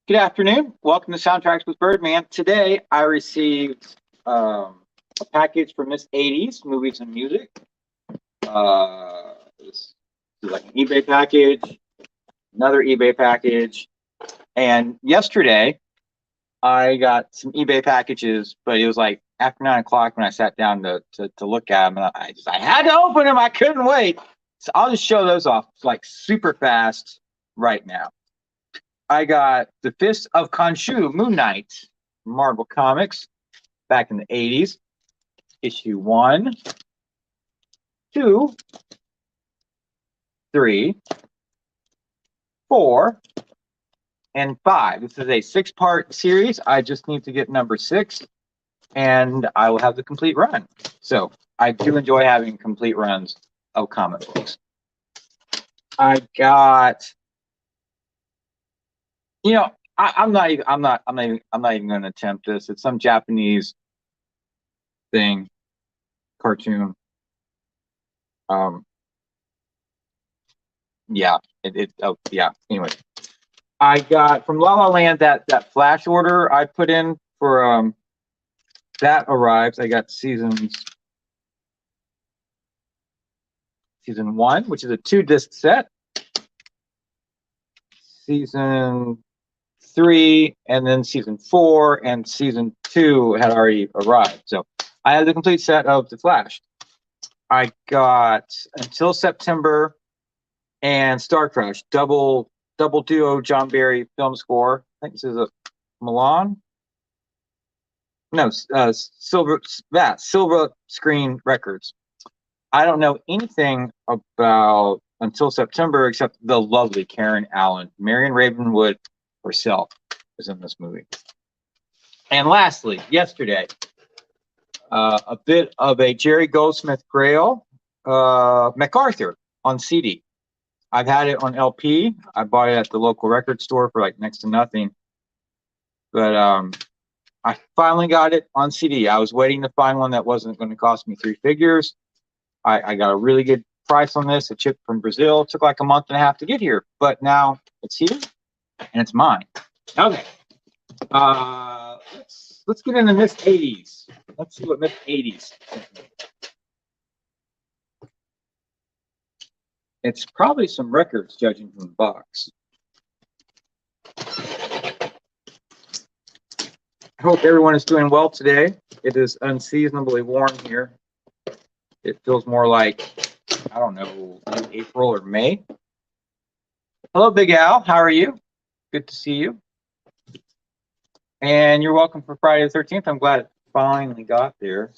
Good afternoon. Welcome to Soundtracks with Birdman. Today, I received a package from Miss80s Movies and Music. This is like an eBay package, another eBay package, and yesterday I got some eBay packages, but it was like after 9 o'clock when I sat down to look at them, and I had to open them. I couldn't wait, so I'll just show those off like super fast right now. I got The Fist of Khonshu, Moon Knight, Marvel Comics, back in the 80s. Issue 1, 2, 3, 4, and 5. This is a 6-part series. I just need to get number 6, and I will have the complete run. So I do enjoy having complete runs of comic books. I got... I'm not even going to attempt this. It's some Japanese thing, cartoon. Yeah. Anyway, I got from LalaLand that Flash order I put in for that arrives. I got season 1, which is a 2-disc set. Season 3, and then season 4 and season 2 had already arrived. So I have the complete set of The Flash. I got Until September and Star Crush, double duo John Barry film score. I think this is a Milan. No, Silver Screen Records. I don't know anything about Until September except the lovely Karen Allen. Marion Ravenwood herself is in this movie. And lastly, yesterday, a bit of a Jerry Goldsmith Grail, MacArthur on CD. I've had it on LP. I bought it at the local record store for like next to nothing. But I finally got it on CD. I was waiting to find one that wasn't going to cost me 3 figures. I got a really good price on this. It shipped from Brazil. It took like a month and a half to get here, but now it's here and it's mine. Okay. Let's get into Miss80s. Let's see what Miss80s. It's probably some records, judging from the box. I hope everyone is doing well today. It is unseasonably warm here. It feels more like, I don't know, April or May. Hello, Big Al. How are you? Good to see you. And you're welcome for Friday the 13th. I'm glad it finally got there.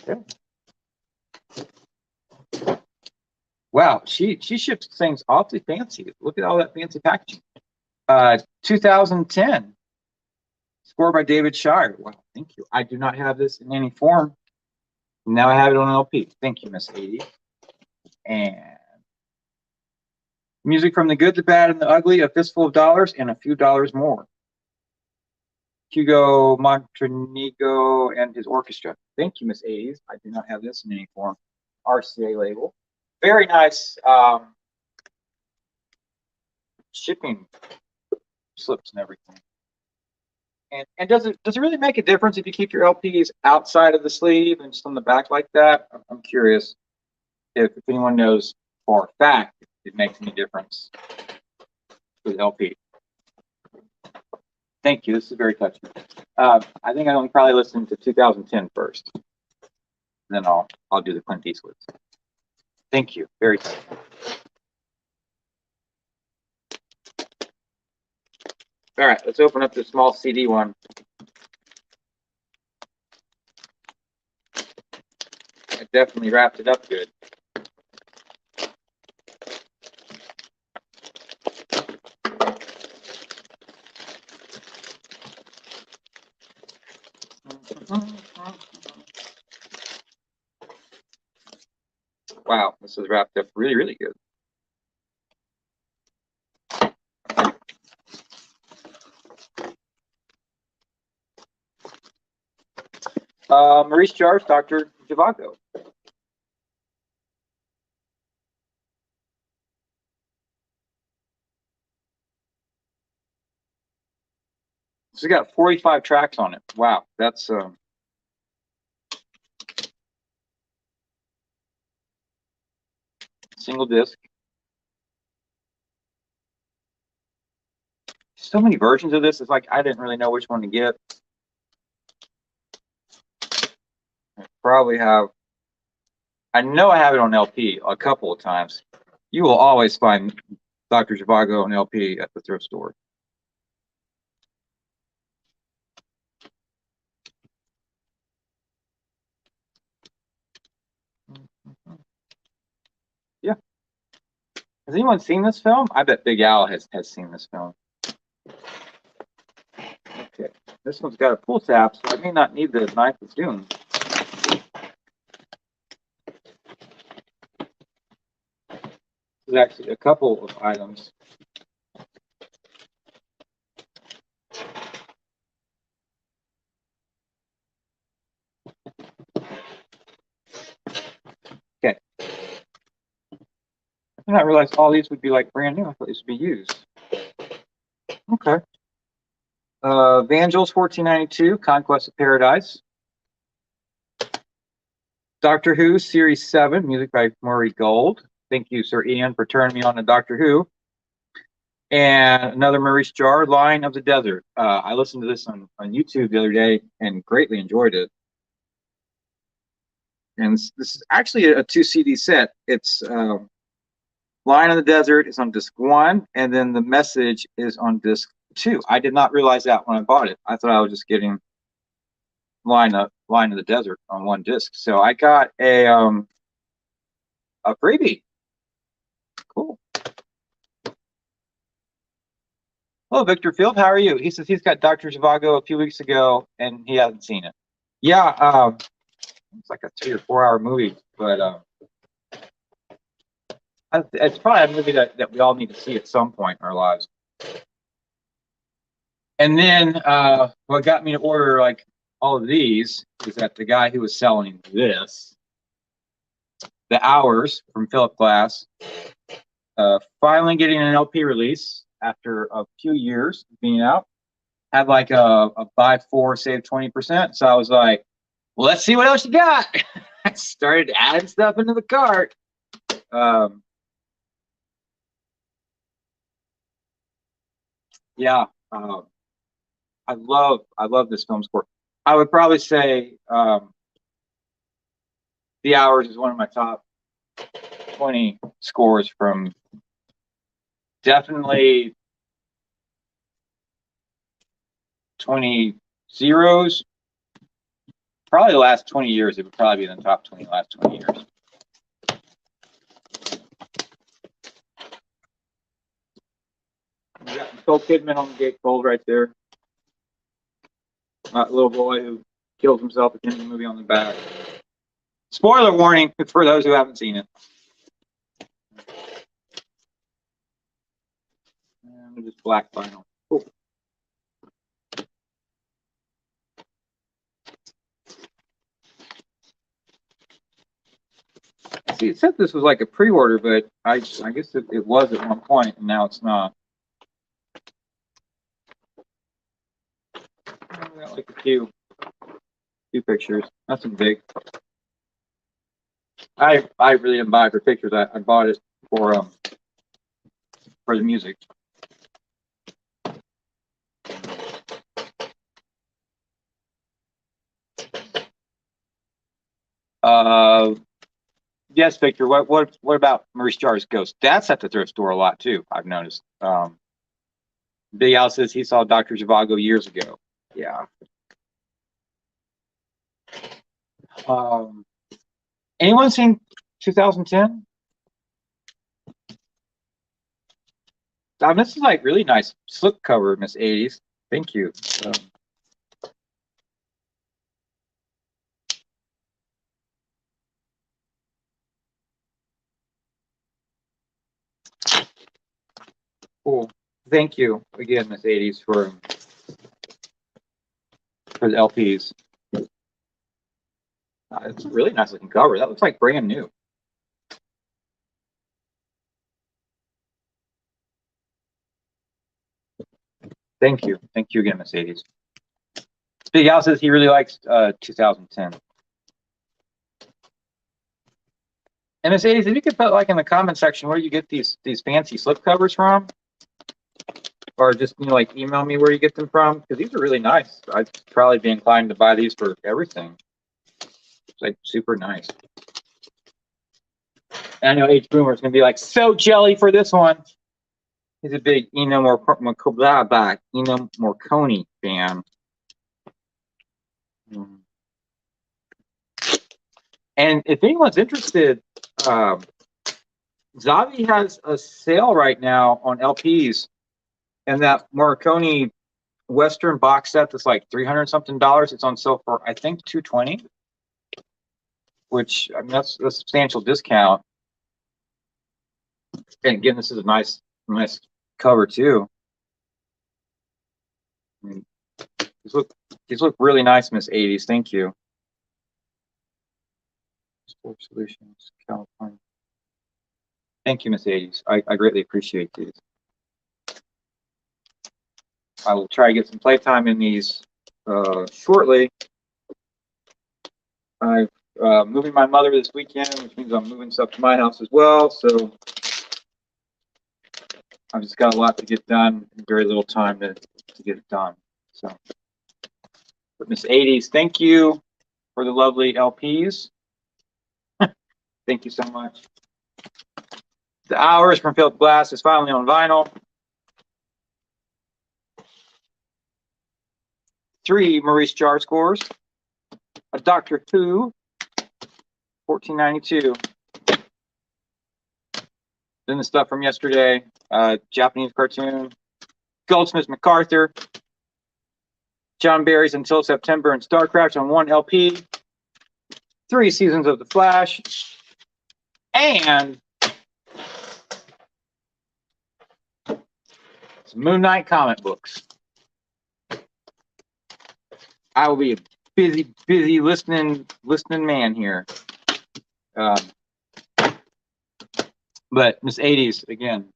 Okay. Wow, she ships things awfully fancy. Look at all that fancy packaging. 2010. Score by David Shire. Wow, thank you. I do not have this in any form. Now I have it on LP. Thank you, Miss80. And music from the good, the bad, and the ugly, A Fistful of Dollars, and A Few Dollars More. Hugo Montenegro and his orchestra. Thank you, Miss80s. I do not have this in any form. RCA label. Very nice shipping slips and everything. And does it really make a difference if you keep your LPs outside of the sleeve and just on the back like that? I'm curious if anyone knows for a fact if it makes any difference with LP. Thank you. This is very touching. I think I probably listen to 2010 first. Then I'll do the Clint Eastwood. Thank you. Very touching. All right, let's open up the small CD one. I definitely wrapped it up good. Wow, this is wrapped up really, really good. Maurice Jarre's Dr. Zhivago. It's got 45 tracks on it. Wow, that's single disc. So many versions of this. It's like I didn't really know which one to get. I probably have. I know I have it on LP a couple of times. You will always find Dr. Zhivago on LP at the thrift store. Yeah. Has anyone seen this film? I bet Big Al has seen this film. Okay. This one's got a pull tab, so I may not need the knife of doom. There's actually a couple of items. Okay. I did not realize all these would be like brand new. I thought these would be used. Okay. Vangelis 1492, Conquest of Paradise. Doctor Who Series 7, music by Murray Gold. Thank you, Sir Ian, for turning me on to Doctor Who. And another Maurice Jarre, Line of the Desert. I listened to this on YouTube the other day and greatly enjoyed it. And this is actually a 2 CD set. It's Line of the Desert is on disc 1, and then The Message is on disc 2. I did not realize that when I bought it. I thought I was just getting Line of the Desert on one disc. So I got a freebie. Cool. Hello, Victor Field. How are you? He says he's got Dr. Zhivago a few weeks ago and he hasn't seen it. Yeah, it's like a 3 or 4 hour movie, but it's probably a movie that we all need to see at some point in our lives. And then what got me to order like all of these is that the guy who was selling this, The Hours from Philip Glass, finally getting an LP release after a few years being out, had like a buy 4, save 20%. So I was like, well, let's see what else you got. I started adding stuff into the cart. Yeah, I love this film score. I would probably say The Hours is one of my top 20 scores from definitely 20 zeros. Probably the last 20 years, it would probably be in the top 20 last 20 years. We got Nicole Kidman on the gatefold right there. Little boy who kills himself at the end of the movie on the back. Spoiler warning for those who haven't seen it. And just black vinyl. Cool. See, it said this was like a pre-order, but I guess it was at one point, and now it's not. I got like a few pictures. Nothing big. I really didn't buy it for pictures. I bought it for the music. Yes, Victor. What about Maurice Jarre's Ghost? That's at the thrift store a lot too. I've noticed. Big Al says he saw Dr. Zhivago years ago. Yeah. Anyone seen 2010? This is like really nice slipcover, Miss80s. Thank you. Cool. Thank you again, Miss80s, for the LPs. It's a really nice looking cover. That looks like brand new. Thank you. Thank you again, Miss80s. Big Al says he really likes 2010. And Miss80s, if you could put like in the comment section where you get these fancy slip covers from, or just like email me where you get them from, because these are really nice. I'd probably be inclined to buy these for everything. It's like super nice. And I know H Boomer is gonna be like so jelly for this one. He's a big Ennio Morricone fan. And if anyone's interested, Zavi has a sale right now on LPs, and that Morricone Western box set that's like $300 something. It's on sale for I think $220, which I mean that's a substantial discount. And again, this is a nice cover too. I mean, these look really nice, Miss80s. Thank you. Sports Solutions, California. Thank you, Miss80s. I greatly appreciate these. I will try to get some playtime in these shortly. I'm moving my mother this weekend, which means I'm moving stuff to my house as well. So I've just got a lot to get done, and very little time to get it done. So, but Miss80s, thank you for the lovely LPs. Thank you so much. The Hours from Philip Glass is finally on vinyl. 3 Maurice Jarre scores. A Doctor Who, 1492. Then the stuff from yesterday, Japanese cartoon, Goldsmith's MacArthur, John Barry's Until September, and StarCraft on 1 LP. 3 seasons of The Flash, and some Moon Knight comic books. I will be a busy listening man here. But Miss80s, again,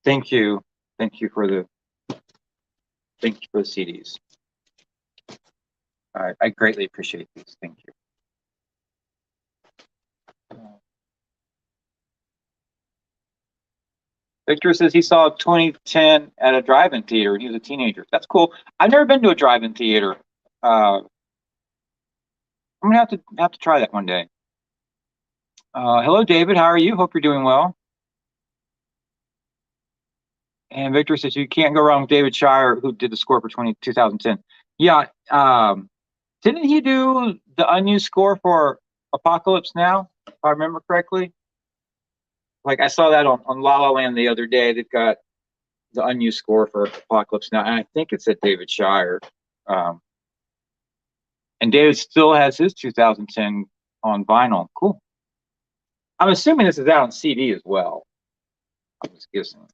thank you for the CDs. I greatly appreciate these. Thank you. Victor says he saw 2010 at a drive-in theater when he was a teenager. That's cool. I've never been to a drive-in theater. I'm gonna have to try that one day. Hello, David. How are you? Hope you're doing well. And Victor says you can't go wrong with David Shire, who did the score for 2010. Yeah. Didn't he do the unused score for Apocalypse Now, if I remember correctly? Like I saw that on LalaLand the other day. They've got the unused score for Apocalypse Now, and I think it said David Shire. And David still has his 2010 on vinyl. Cool. I'm assuming this is out on CD as well. I'm just guessing.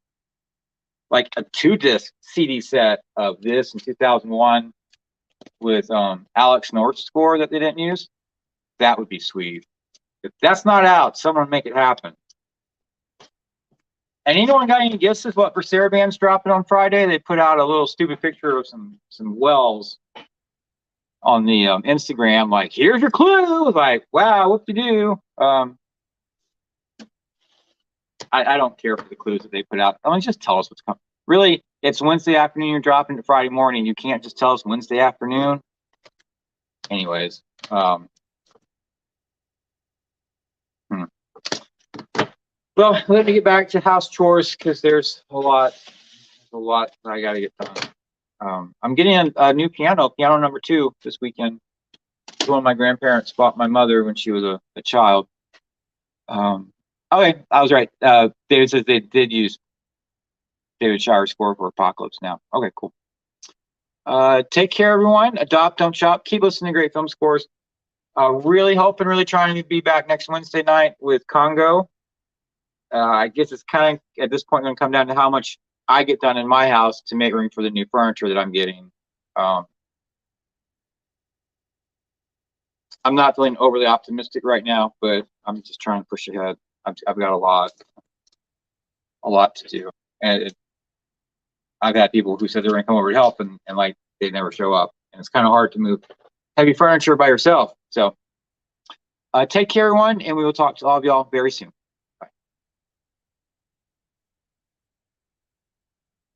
Like a 2-disc CD set of this in 2001 with Alex North's score that they didn't use. That would be sweet. If that's not out, someone make it happen. And anyone got any guesses what for Saraband's dropping on Friday? They put out a little stupid picture of some wells on the Instagram. Like, here's your clue. Like, wow, what to do? I don't care for the clues that they put out. I mean, just tell us what's coming. Really, it's Wednesday afternoon. You're dropping to Friday morning. You can't just tell us Wednesday afternoon. Anyways, well, let me get back to house chores because there's a lot that I got to get done. I'm getting a new piano number 2 this weekend. It's one my grandparents bought my mother when she was a child. Okay, I was right. David says they did use David Shire's score for Apocalypse Now. Okay, cool. Take care, everyone. Adopt, don't shop. Keep listening to great film scores. Really hoping, really trying to be back next Wednesday night with Congo. I guess it's kind of, at this point, going to come down to how much I get done in my house to make room for the new furniture that I'm getting. I'm not feeling overly optimistic right now, but I'm just trying to push ahead. I've got a lot to do, and I've had people who said they're going to come over to help, and like they never show up, and it's kind of hard to move heavy furniture by yourself. So take care, everyone, and we will talk to all of y'all very soon.